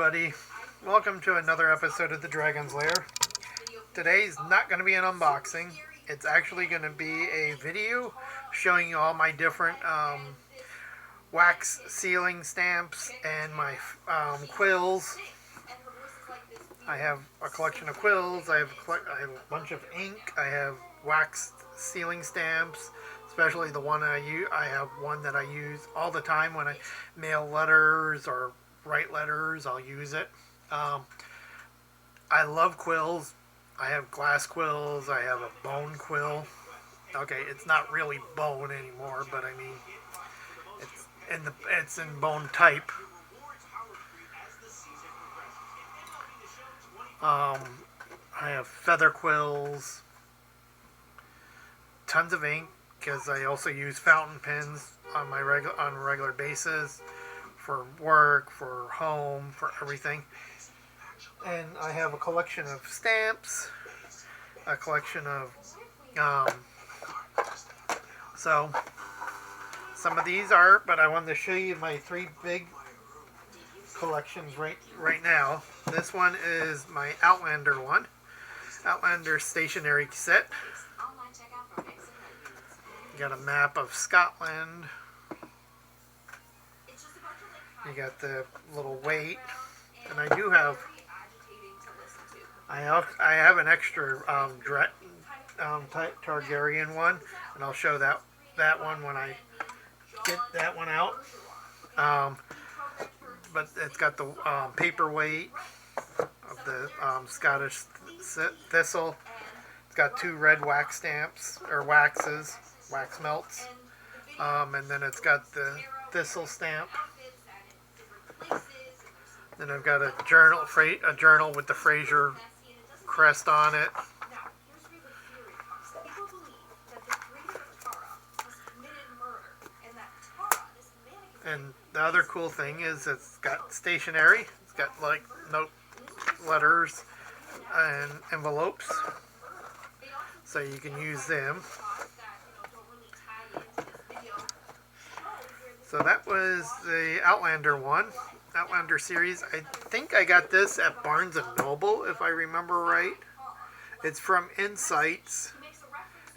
everybody, welcome to another episode of the Dragon's Lair. Today's not going to be an unboxing, it's actually going to be a video showing you all my different wax sealing stamps and my quills. I have a collection of quills, I have a bunch of ink, I have wax sealing stamps, especially the one I use. I have one that I use all the time when I mail letters or write letters. I'll use it. I love quills. I have glass quills. I have a bone quill. Okay, it's not really bone anymore, but I mean, it's in bone type. I have feather quills. Tons of ink, because I also use fountain pens on a regular basis for work, for home, for everything. And I have a collection of stamps, a collection of so some of these are, but I wanted to show you my three big collections right now. This one is my Outlander one, Outlander stationery set. You got a map of Scotland. You got the little weight, and I do have. I have an extra Targaryen one, and I'll show that one when I get that one out. But it's got the paperweight of the Scottish thistle. It's got two red wax stamps or wax melts, and then it's got the thistle stamp. Then I've got a journal with the Fraser crest on it. And the other cool thing is it's got stationery. It's got like note letters and envelopes, so you can use them. So that was the Outlander one, Outlander series. I think I got this at Barnes & Noble, if I remember right. It's from Insights,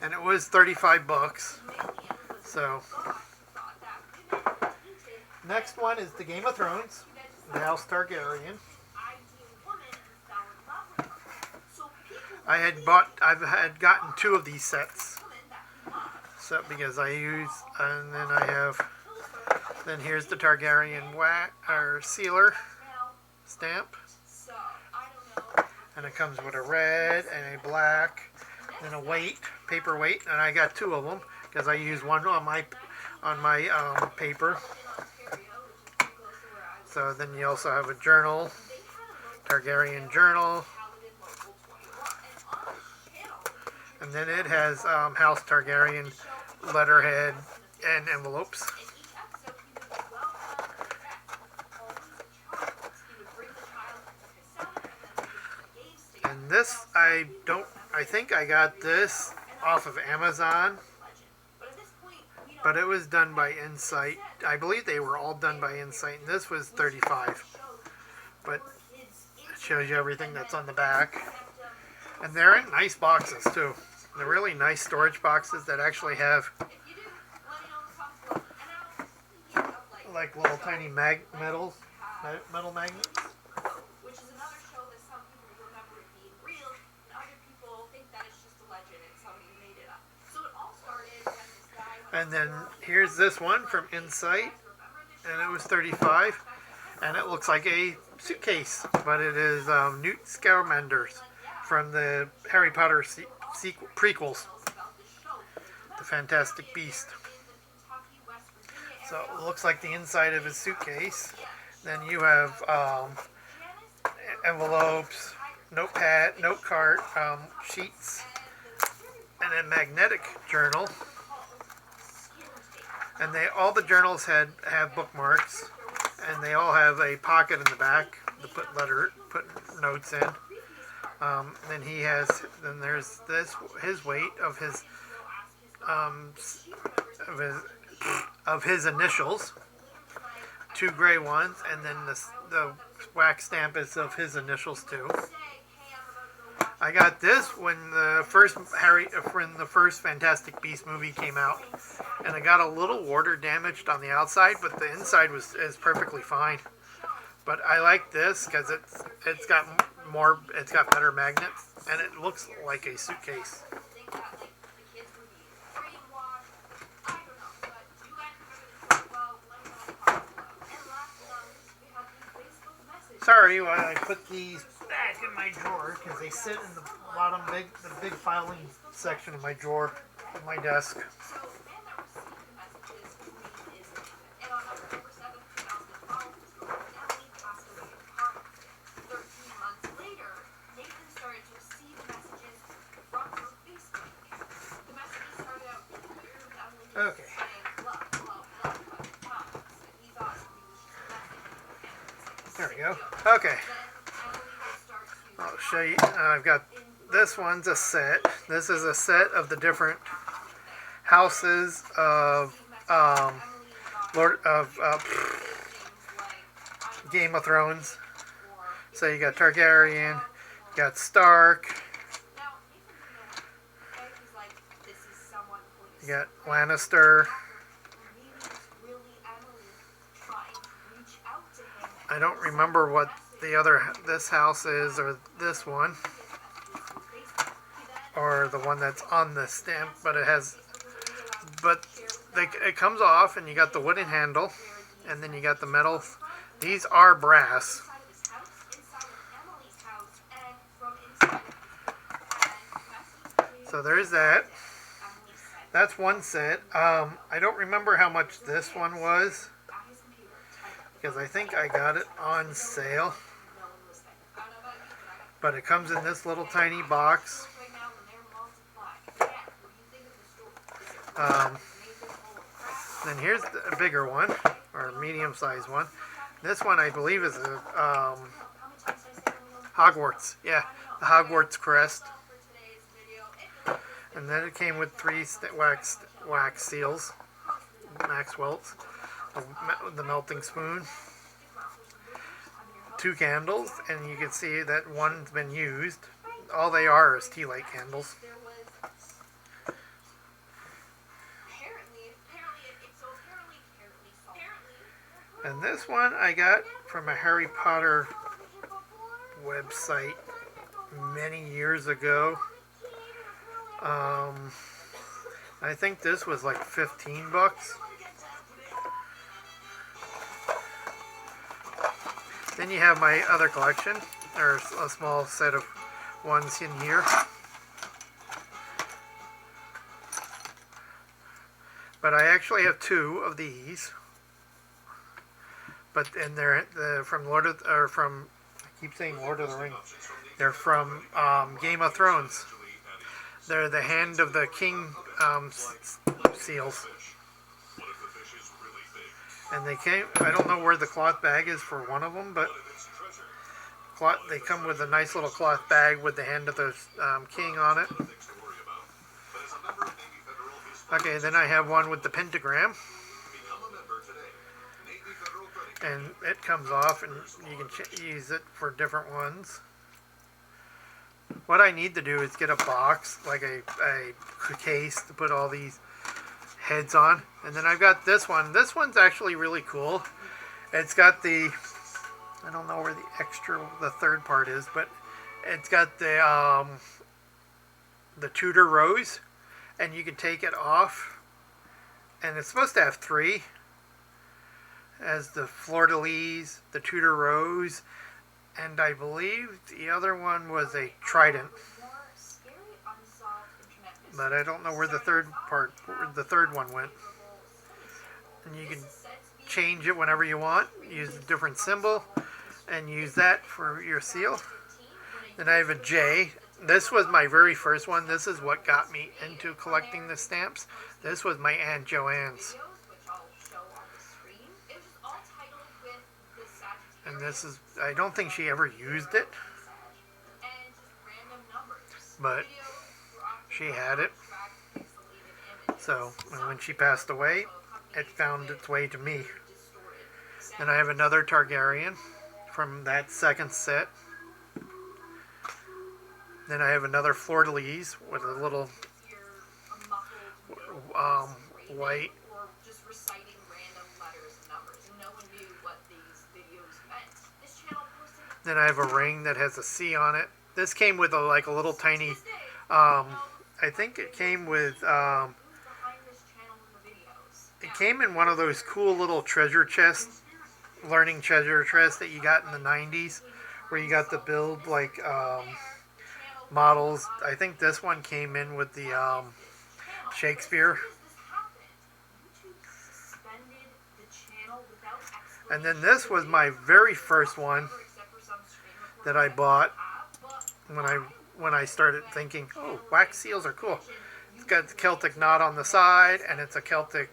and it was 35 bucks. So, next one is the Game of Thrones, the House Targaryen. I've had gotten two of these sets, so because I use, and then I have. Then here's the Targaryen sealer stamp, and it comes with a red and a black, and a weight, paper weight, and I got two of them because I use one on my paper. So then you also have a journal, Targaryen journal, and then it has House Targaryen letterhead and envelopes. And this, I think I got this off of Amazon, but it was done by Insight. I believe they were all done by Insight, and this was $35. But it shows you everything that's on the back. And they're in nice boxes too. They're really nice storage boxes that actually have like little tiny metal magnets. And then here's this one from Insight, and it was $35, and it looks like a suitcase, but it is Newt Scaramanders from the Harry Potter prequels, the Fantastic Beast. So it looks like the inside of his suitcase. Then you have envelopes, notepad, note card, sheets, and a magnetic journal. And all the journals have bookmarks, and they all have a pocket in the back to put notes in. Then there's his weight of his initials, two gray ones, and then the wax stamp is of his initials too. I got this when the first Fantastic Beast movie came out, and it got a little water damaged on the outside, but the inside is perfectly fine. But I like this because it's got better magnets, and it looks like a suitcase. Sorry, while I put these back in my drawer because they sit in the big filing section of my drawer of my desk. Okay. There we go. Okay. I'll show you. I've got this one's a set. This is a set of the different houses of Game of Thrones. So you got Targaryen, you got Stark, you got Lannister. I don't remember what this house is, or this one, or the one that's on the stamp, but it comes off, and you got the wooden handle, and then you got the metal. These are brass. So there's that. That's one set. I don't remember how much this one was, because I think I got it on sale. But it comes in this little tiny box. Then here's a bigger one, or medium-sized one. This one I believe is a Hogwarts. Yeah, the Hogwarts crest. And then it came with 3 wax seals, Maxwell's. The melting spoon, 2 candles, and you can see that one's been used. All they are is tea light candles. And this one I got from a Harry Potter website many years ago. I think this was like $15. Then you have my other collection, or a small set of ones in here. But I actually have 2 of these. And they're from I keep saying Lord of the Rings. They're from Game of Thrones. They're the Hand of the King seals. And I don't know where the cloth bag is for one of them, but they come with a nice little cloth bag with the Hand of the King on it. Okay, then I have one with the pentagram. And it comes off, and you can use it for different ones. What I need to do is get a box, like a case, to put all these heads on. And then I've got this one. This one's actually really cool. It's got I don't know where the third part is, but it's got the Tudor rose, and you can take it off. And it's supposed to have 3. As the fleur-de-lis, the Tudor rose, and I believe the other one was a trident. But I don't know where the third one went. And you can change it whenever you want. Use a different symbol, and use that for your seal. Then I have a J. This was my very first one. This is what got me into collecting the stamps. This was my Aunt Joanne's. And this is, I don't think she ever used it, but she had it. So, and when she passed away, it found its way to me. Then I have another Targaryen from that second set. Then I have another Fleur-de-Lis with a little white. Then I have a ring that has a C on it. This came with like a little tiny, I think it came with, it came in one of those cool little treasure chests, learning treasure chests that you got in the 90s, where you got to build like models. I think this one came in with the Shakespeare. And then this was my very first one that I bought when I started thinking, oh, wax seals are cool. It's got the Celtic knot on the side, and it's a Celtic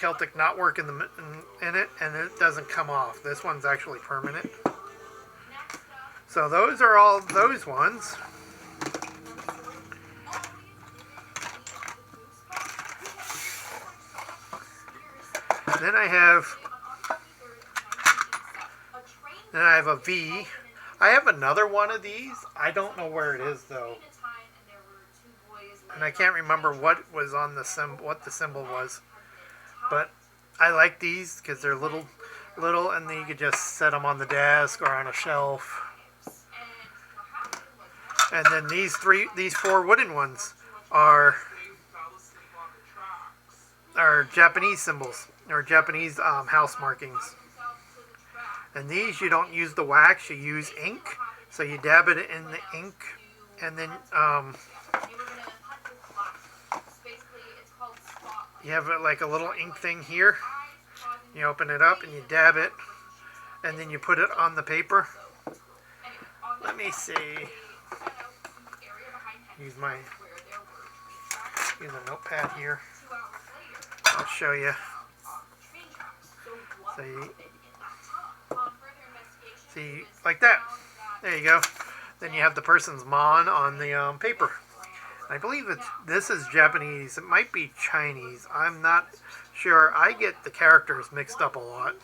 knotwork in it, and it doesn't come off. This one's actually permanent. So those are all those ones. Then I have a V. I have another one of these. I don't know where it is though, and I can't remember what was on the what the symbol was. But I like these because they're little, and then you could just set them on the desk or on a shelf. And then these four wooden ones are Japanese symbols, or Japanese house markings. And these, you don't use the wax, you use ink. So you dab it in the ink, and then you have like a little ink thing here. You open it up and you dab it, and then you put it on the paper. Let me see. Use a notepad here. I'll show you. See, like that. There you go. Then you have the person's mon on the paper. I believe this is Japanese. It might be Chinese. I'm not sure. I get the characters mixed up a lot.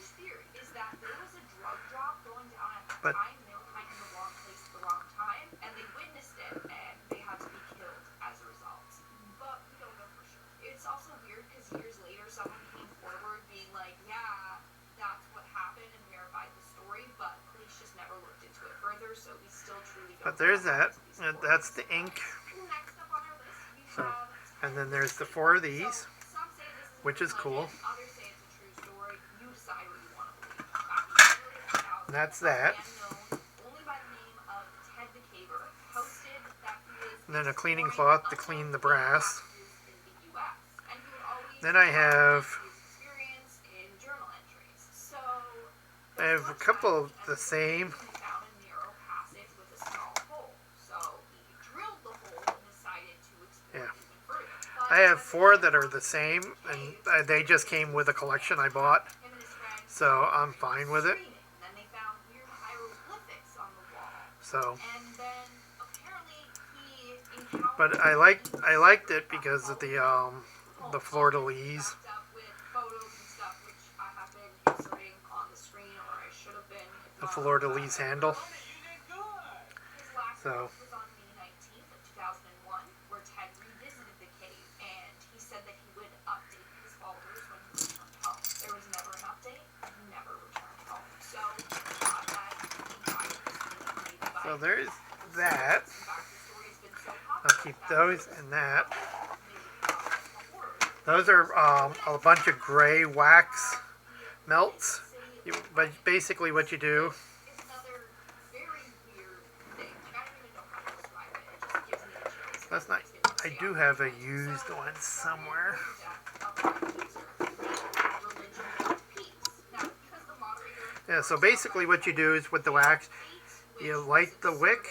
But there's that. That's the ink. So, and then there's the four of these, which is cool. And that's that. And then a cleaning cloth to clean the brass. Then I have a couple of the same. Yeah. I have four that are the same, and they just came with a collection I bought, so I'm fine with it. So, but I liked it because of the Fleur-de-Lis. The Fleur-de-Lis handle. So. So there's that. I'll keep those and that. Those are a bunch of gray wax melts. But basically what you do, that's not, I do have a used one somewhere. Yeah, so basically what you do is with the wax, you light the wick,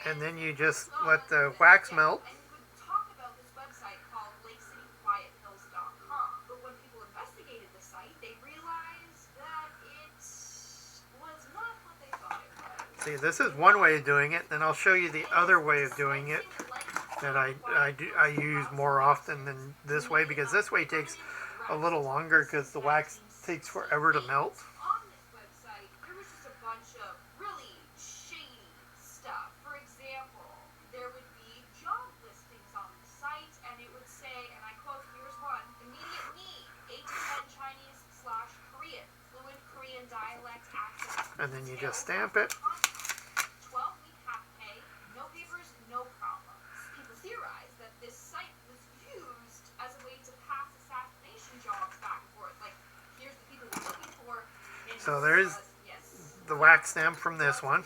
and then you just let the wax melt. See, this is one way of doing it, and I'll show you the other way of doing it. that I use more often than this way, because this way takes a little longer because the wax takes forever to melt. On this website, there was just a bunch of really shady stuff. For example, there would be job listings on the site, and it would say, and I quote, here's one, immediate need, 8 to 10 Chinese slash Korean, fluent Korean dialect accent. And then you just stamp it. 12-week half pay, no papers, no problems. People theorize that this site was used as a way to pass assassination jobs back and forth. Like, here's the people we're looking for. So there's the wax stamp from this one.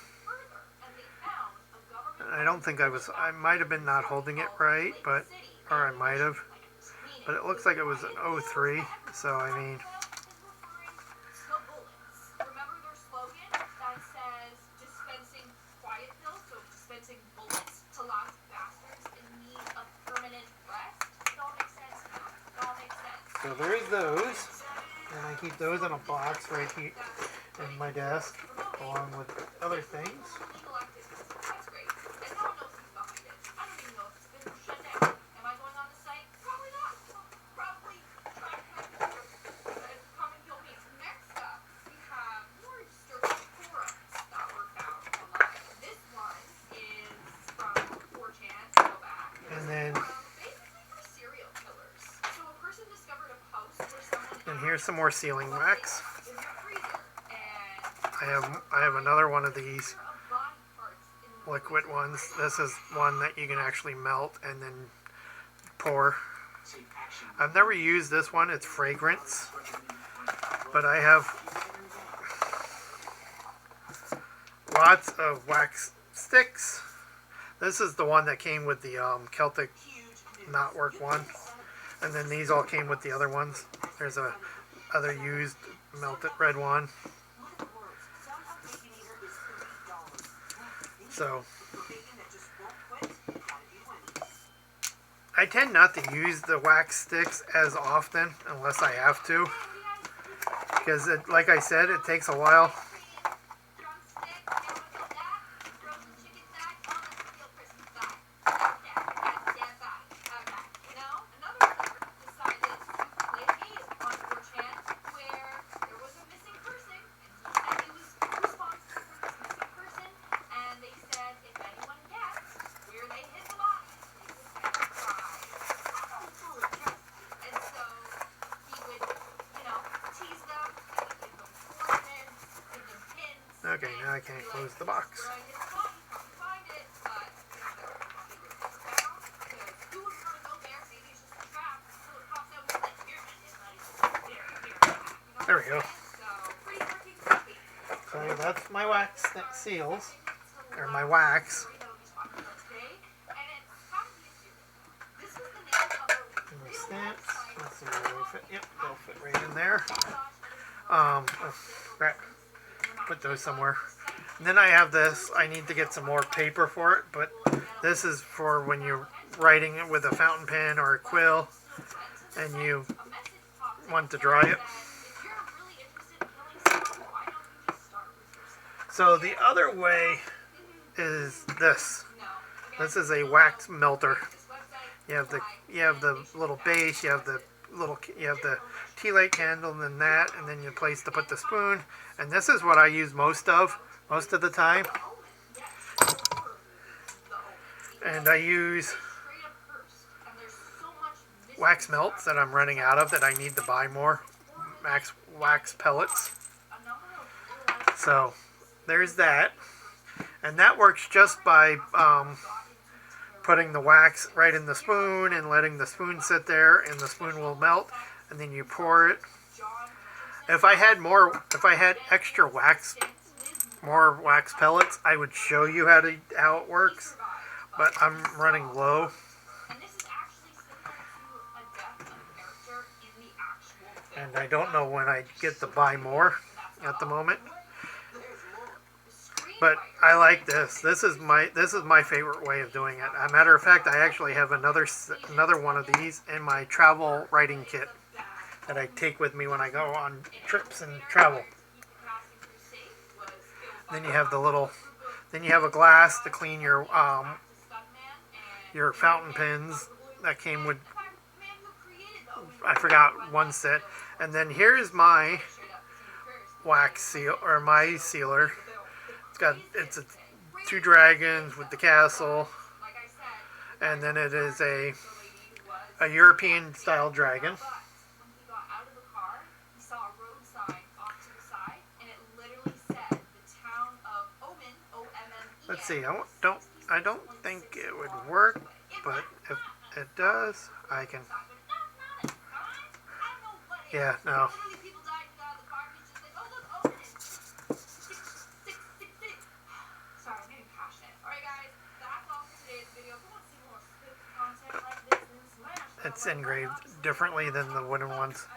I don't think I might have been not holding it right, but, or I might have, but it looks like it was an 03, so I mean. Remember their slogan that says dispensing quiet pills, so dispensing bullets to last bastards in need of permanent rest? It all makes sense now. It all makes sense. So there's those, and I keep those in a box right here in my desk, along with other things. That's great. And no one knows who's behind it. I don't even know if it's been shut down. Am I going on the site? Probably not. Probably trying to come and kill me. Next up, we have more disturbing forums that were found online. This one is from 4chan, go back. And then, Basically for serial killers. So a person discovered a post where someone and here's some more sealing wax. in their freezer, and I have another one of these liquid ones. This is one that you can actually melt and then pour. I've never used this one. It's fragrance, but I have lots of wax sticks. This is the one that came with the Celtic knotwork one, and then these all came with the other ones. There's a other used melted red one. So I tend not to use the wax sticks as often unless I have to, because like I said, it takes a while. Okay, now I can't close the box. There we go. So that's my wax that seals, or my wax. And the stamps. Let's see where they'll fit. Yep, they'll fit right in there. Right. Put those somewhere. And then I have this. I need to get some more paper for it, but this is for when you're writing it with a fountain pen or a quill and you want to dry it. So the other way is this. This is a wax melter. You have the little base, you have the tea light candle, and then that, and then your place to put the spoon. And this is what I use most of the time. And I use wax melts that I'm running out of that I need to buy more. Wax pellets. So there's that. And that works just by putting the wax right in the spoon and letting the spoon sit there, and the spoon will melt, and then you pour it. If I had extra wax, more wax pellets, I would show you how it works, but I'm running low. And I don't know when I get to buy more at the moment. But I like this. This is my favorite way of doing it. As a matter of fact, I actually have another one of these in my travel writing kit that I take with me when I go on trips and travel. Then you have a glass to clean your your fountain pens that came with, I forgot, one set. And then here's my wax seal, or my sealer. It's a two dragons with the castle, and then it is a European style dragon. Let's see. I don't think it would work, but if it does, I can. Yeah, no. It's engraved differently than the wooden ones.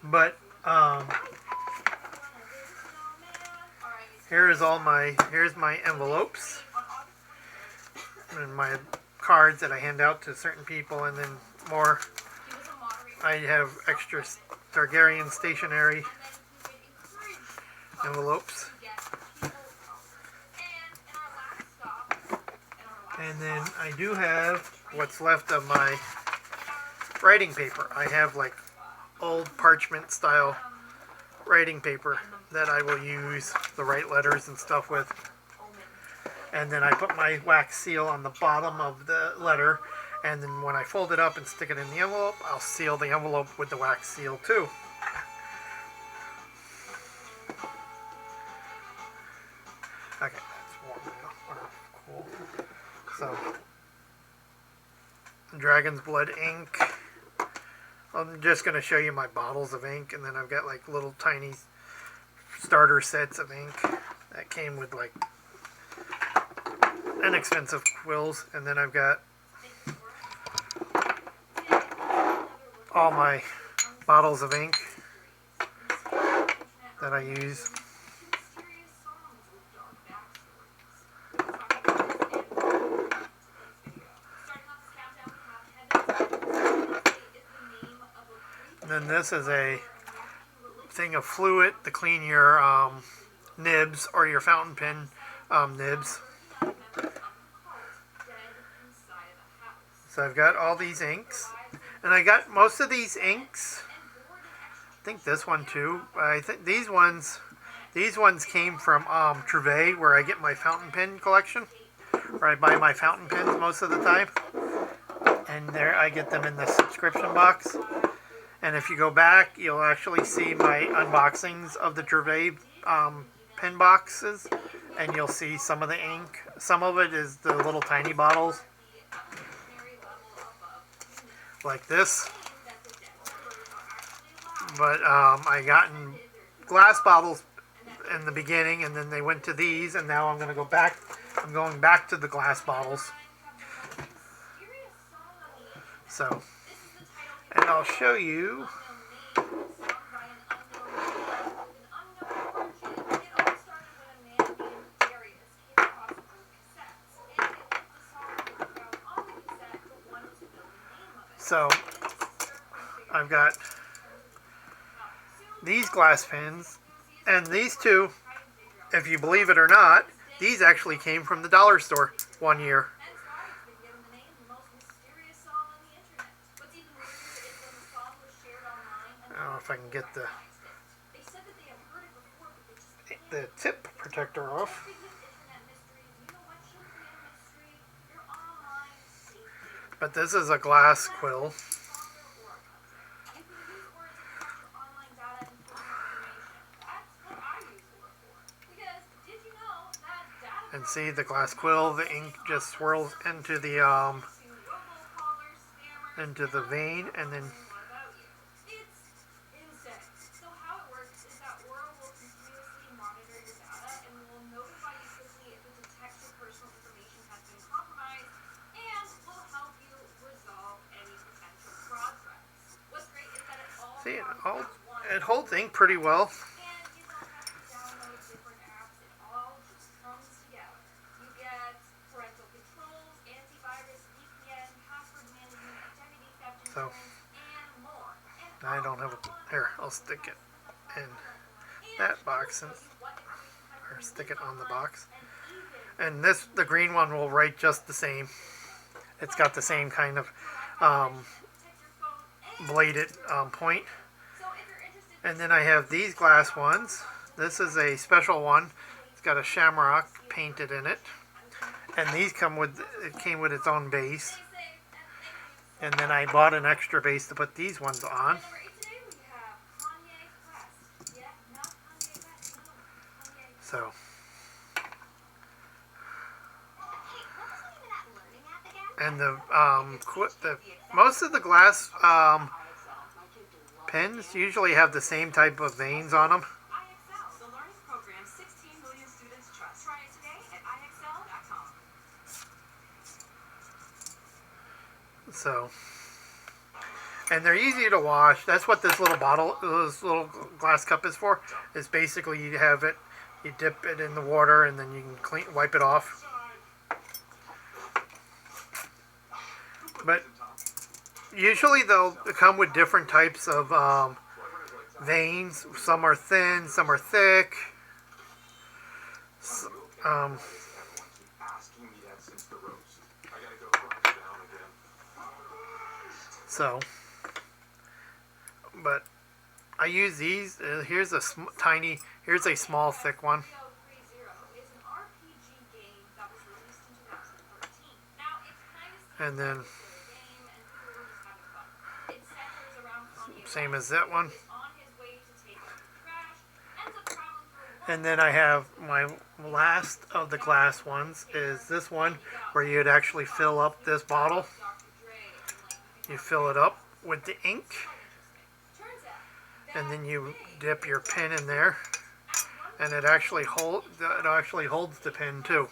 But here's my envelopes and my cards that I hand out to certain people, and then more. I have extra Targaryen stationery envelopes. And then I do have what's left of my writing paper. I have like old parchment style writing paper that I will use to write letters and stuff with. And then I put my wax seal on the bottom of the letter, and then when I fold it up and stick it in the envelope, I'll seal the envelope with the wax seal too. Okay, that's warm now. Cool. So, Dragon's Blood ink. I'm just going to show you my bottles of ink, and then I've got like little tiny starter sets of ink that came with like inexpensive quills, and then I've got all my bottles of ink that I use. And then this is a thing of fluid to clean your nibs or your fountain pen nibs. So I've got all these inks, and I got most of these inks. I think this one too. I think these ones came from Trevay, where I get my fountain pen collection, where I buy my fountain pens most of the time. And there I get them in the subscription box. And if you go back, you'll actually see my unboxings of the Trevay pen boxes, and you'll see some of the ink. Some of it is the little tiny bottles, like this. But I got in glass bottles in the beginning, and then they went to these, and now I'm going to go back. I'm going back to the glass bottles. So, and I'll show you. So, I've got these glass pens, and these two, if you believe it or not, these actually came from the dollar store one year. I don't know if I can get the tip protector off. But this is a glass quill. And see the glass quill, the ink just swirls into the vein, and then see it holds ink pretty well. So I don't have a here. I'll stick it in that box, or stick it on the box. And the green one will write just the same. It's got the same kind of bladed point. And then I have these glass ones. This is a special one. It's got a shamrock painted in it. And these came with its own base. And then I bought an extra base to put these ones on. So. And the most of the glass pens usually have the same type of veins on them. So, and they're easy to wash. That's what this little glass cup is for. Is basically you have it, you dip it in the water, and then you can wipe it off. But usually they'll come with different types of veins. Some are thin, some are thick. So, but I use these. Here's a small thick one. And then same as that one. And then I have my last of the glass ones is this one where you'd actually fill up this bottle. You fill it up with the ink, and then you dip your pen in there, and it actually holds the pen too.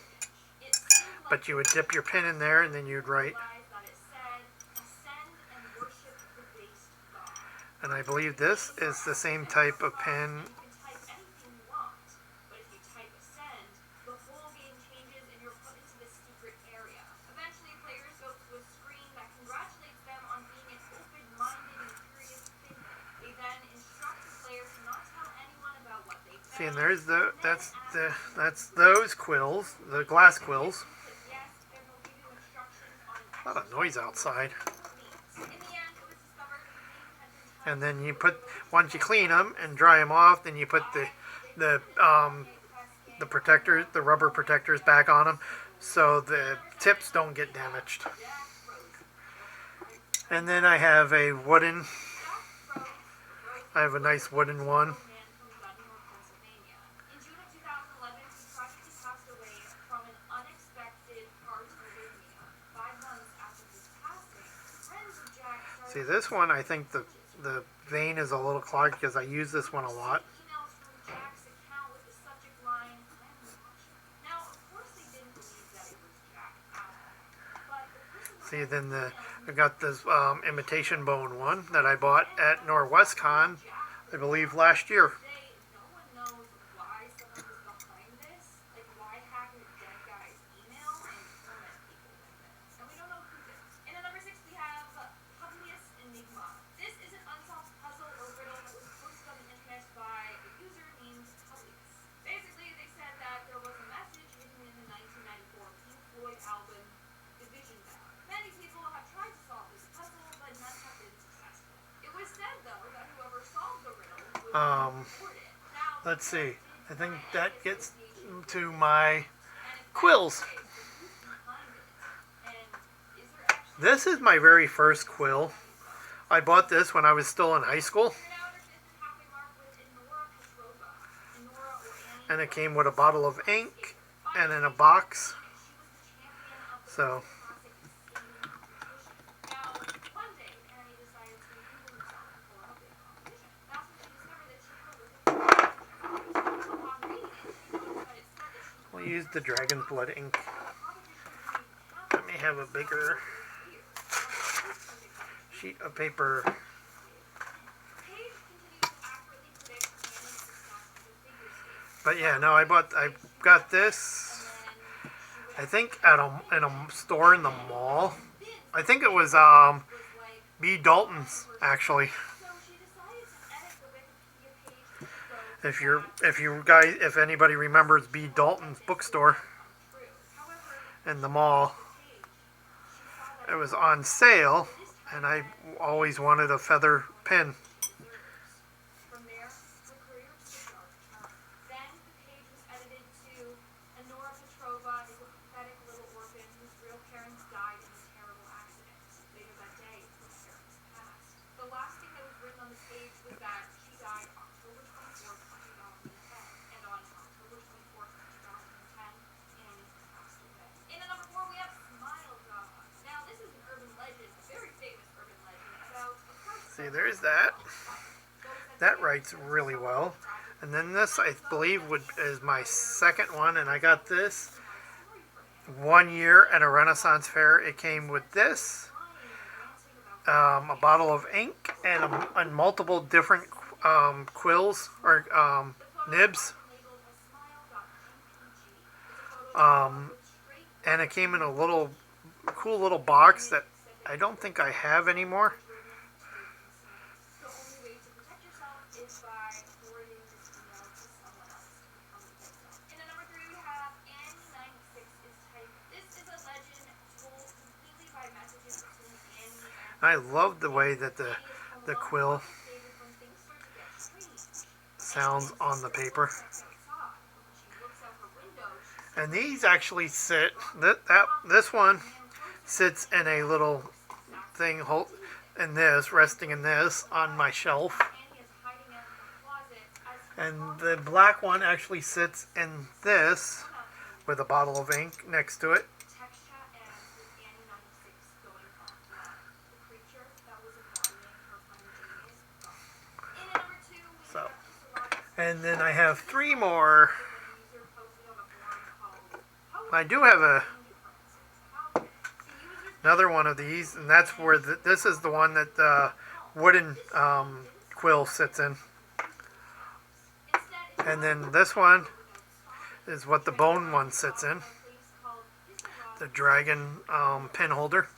But you would dip your pen in there, and then you'd write. And I believe this is the same type of pen. See, and that's those quills, the glass quills. A lot of noise outside. And then once you clean them and dry them off, then you put the rubber protectors back on them, so the tips don't get damaged. And then I have a nice wooden one. See, this one, I think the vein is a little clogged because I use this one a lot. See, then I got this imitation bone one that I bought at NorwestCon, I believe, last year. Let's see. I think that gets to my quills. This is my very first quill. I bought this when I was still in high school. And it came with a bottle of ink and in a box. So we'll use the dragon's blood ink. Let me have a bigger sheet of paper. But yeah, no, I got this, I think in a store in the mall. I think it was B. Dalton's, actually. If anybody remembers B. Dalton's bookstore. in the mall. It was on sale, and I always wanted a feather pin. From there, her career took a dark turn. Then the page was edited to Honora Petrova is a pathetic little orphan whose real parents died in a terrible accident. Later that day, her parents passed. The last thing that was written on the page was that she died October 24th, 2010. And on October 24th, 2010, Annie passed away. In at number 4, we have Smile Dog. Now, this is an urban legend, a very famous urban legend about a person. See, there's that. That writes really well. And then this, I believe, is my second one, and I got this one year at a Renaissance fair. It came with this, a bottle of ink, and multiple different quills or nibs. And it came in a little cool little box that I don't think I have anymore. I love the way that the quill sounds on the paper. And these actually sit, this one sits in a little thing, resting in this on my shelf. And the black one actually sits in this with a bottle of ink next to it. So, and then I have 3 more. I do have another one of these, and that's where this is the one that the wooden quill sits in. And then this one is what the bone one sits in, the dragon pin holder.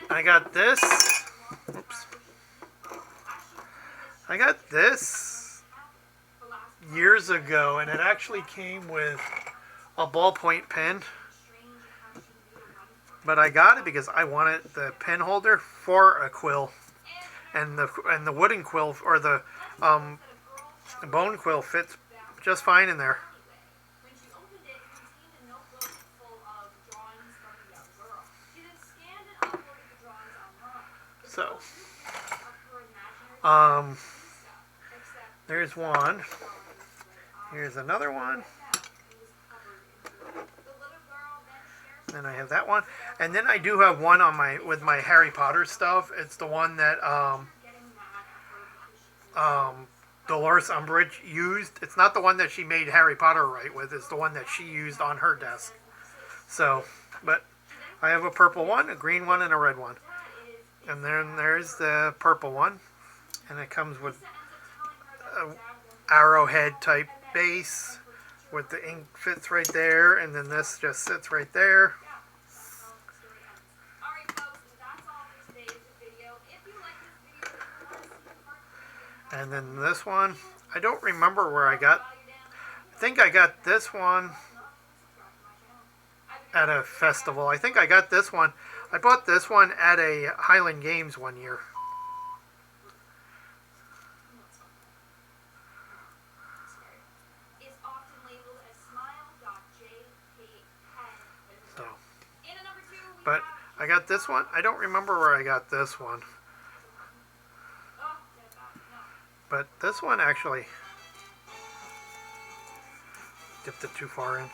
I got this. Oops. I got this years ago, and it actually came with a ballpoint pen. But I got it because I wanted the pen holder for a quill, and the wooden quill or the bone quill fits just fine in there. So, there's one. Here's another one. Then I have that one, and then I do have one on with my Harry Potter stuff. It's the one that Dolores Umbridge used. It's not the one that she made Harry Potter write with. It's the one that she used on her desk. So, but I have a purple one, a green one, and a red one. And then there's the purple one, and it comes with a arrowhead type base with the ink fits right there, and then this just sits right there. And then this one, I don't remember where I think I got this one at a festival. I think I got this one. I bought this one at a Highland Games one year. So, but I got this one. I don't remember where I got this one. But this one actually dipped it too far in.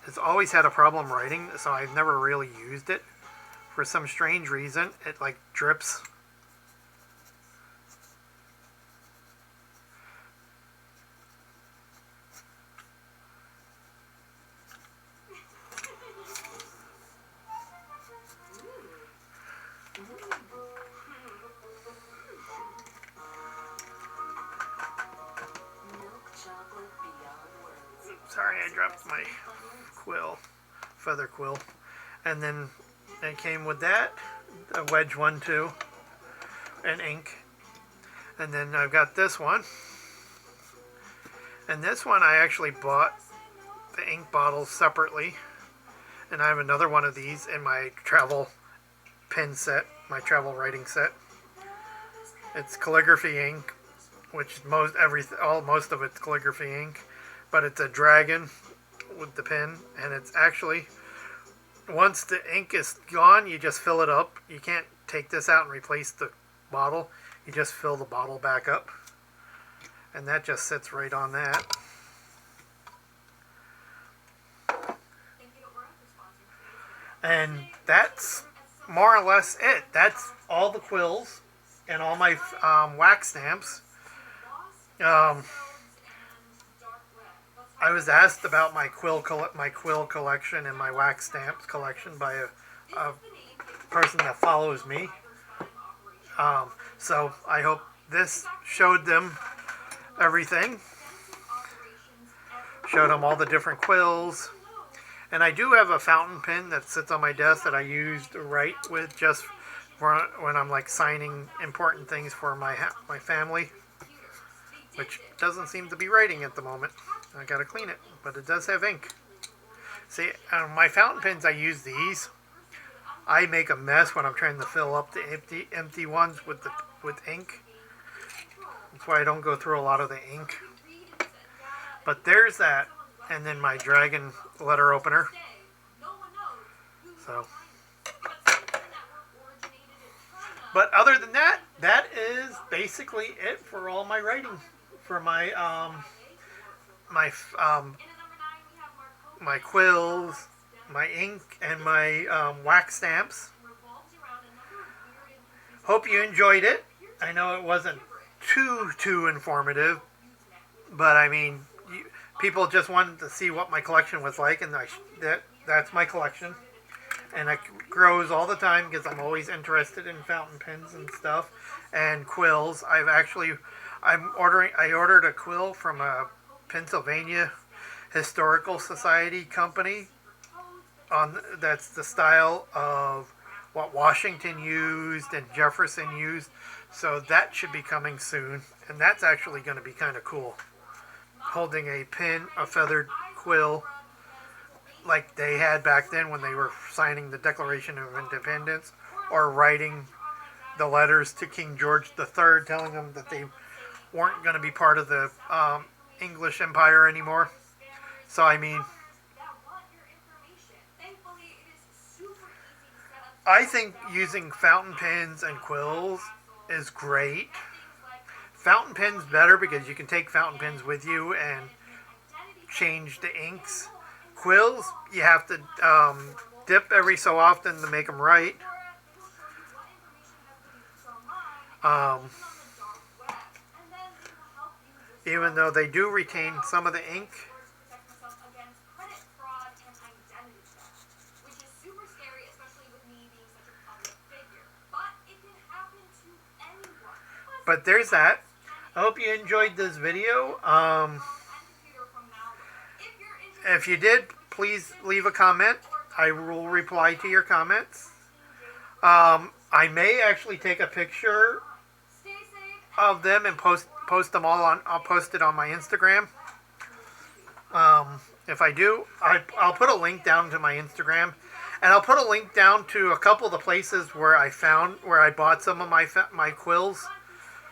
It's always had a problem writing, so I've never really used it. For some strange reason, it like drips. Sorry, I dropped my quill, feather quill. And then it came with that, a wedge one too, and ink. And then I've got this one. And this one I actually bought the ink bottles separately. And I have another one of these in my travel pen set, my travel writing set. It's calligraphy ink, which most of it's calligraphy ink, but it's a dragon with the pen, and it's actually, once the ink is gone, you just fill it up. You can't take this out and replace the bottle. You just fill the bottle back up, and that just sits right on that. And that's more or less it. That's all the quills and all my wax stamps. I was asked about my quill collection and my wax stamps collection by a person that follows me. So I hope this showed them everything. Showed them all the different quills. And I do have a fountain pen that sits on my desk that I use to write with, just for when I'm like signing important things for my family, which doesn't seem to be writing at the moment. I gotta clean it, but it does have ink. See, my fountain pens, I use these. I make a mess when I'm trying to fill up the empty ones with ink. That's why I don't go through a lot of the ink. But there's that. And then my dragon letter opener. So, but other than that, that is basically it for all my writing, for my my quills, my ink, and my wax stamps. Hope you enjoyed it. I know it wasn't too informative, but I mean, people just wanted to see what my collection was like, and that's my collection. And it grows all the time because I'm always interested in fountain pens and stuff, and quills. I ordered a quill from a Pennsylvania Historical Society company. That's the style of what Washington used and Jefferson used. So that should be coming soon, and that's actually going to be kind of cool. Holding a pen, a feathered quill, like they had back then when they were signing the Declaration of Independence, or writing the letters to King George III, telling them that they weren't going to be part of the English Empire anymore. So I mean, I think using fountain pens and quills is great. Fountain pens better because you can take fountain pens with you and change the inks. Quills, you have to dip every so often to make them right. Even though they do retain some of the ink. But there's that. I hope you enjoyed this video. If you did, please leave a comment. I will reply to your comments. I may actually take a picture of them and post them all on. I'll post it on my Instagram. If I do, I'll put a link down to my Instagram, and I'll put a link down to a couple of the places where I bought some of my quills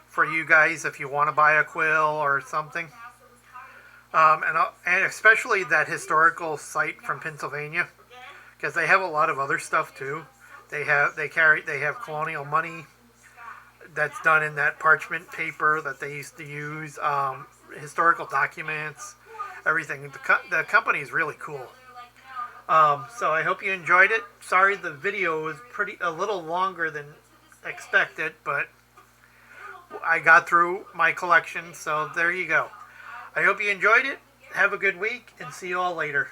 for you guys if you want to buy a quill or something. And especially that historical site from Pennsylvania, because they have a lot of other stuff too. They have colonial money that's done in that parchment paper that they used to use, historical documents, everything. The company is really cool. So I hope you enjoyed it. Sorry the video was a little longer than expected, but I got through my collection, so there you go. I hope you enjoyed it. Have a good week, and see you all later.